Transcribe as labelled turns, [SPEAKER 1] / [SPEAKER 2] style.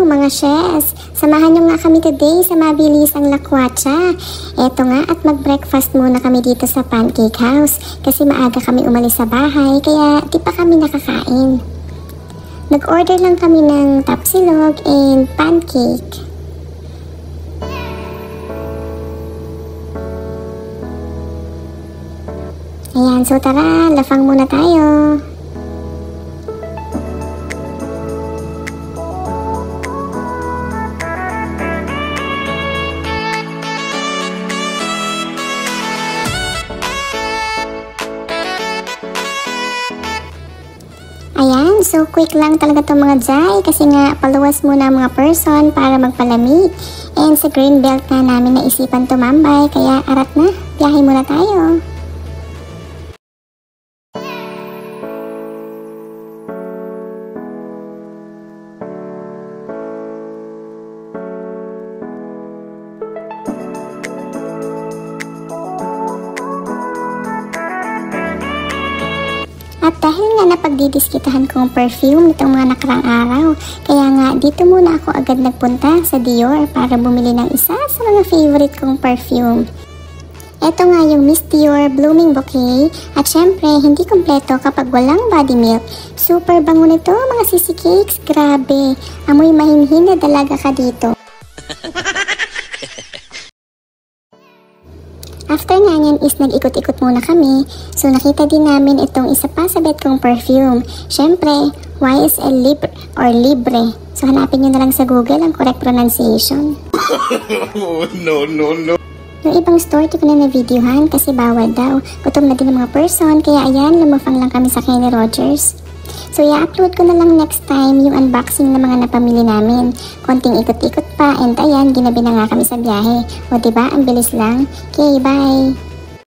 [SPEAKER 1] mga shes! Samahan nyo nga kami today sa mabilisang lakwatsa. Eto nga at mag-breakfast muna kami dito sa Pancake House kasi maaga kami umalis sa bahay kaya di pa kami nakakain. Nag-order lang kami ng tapsilog and pancake. Ayan, so tara, lafang muna tayo. Ayan, so quick lang talaga itong mga jay kasi nga paluwas muna ang mga person para magpalamig. And sa green belt na namin naisipan tumambay kaya arat na, biyahe muna tayo. At dahil nga napagdidiskitahan ko ang perfume nitong mga nakarang araw, kaya nga dito muna ako agad nagpunta sa Dior para bumili ng isa sa mga favorite kong perfume. Ito nga yung Miss Dior Blooming Bouquet at syempre hindi kompleto kapag walang body milk. Super bango nito mga sisi cakes, grabe, amoy mahinhin na dalaga ka dito. After nga niyan is nag-ikot-ikot muna kami, so nakita din namin itong isa pa sa bet kong perfume. Syempre, YSL Libre or Libre. So hanapin nyo na lang sa Google ang correct pronunciation.
[SPEAKER 2] No.
[SPEAKER 1] Yung ibang store di ko na na-videohan kasi bawal daw. Gutom na din ang mga person, kaya ayan, lumafang lang kami sa Kenny Rogers. So i-upload ko na lang next time yung unboxing ng mga napamili namin. Konting ikot-ikot pa and ayan, ginabi na nga kami sa biyahe. O diba, ang bilis lang. Okay, bye!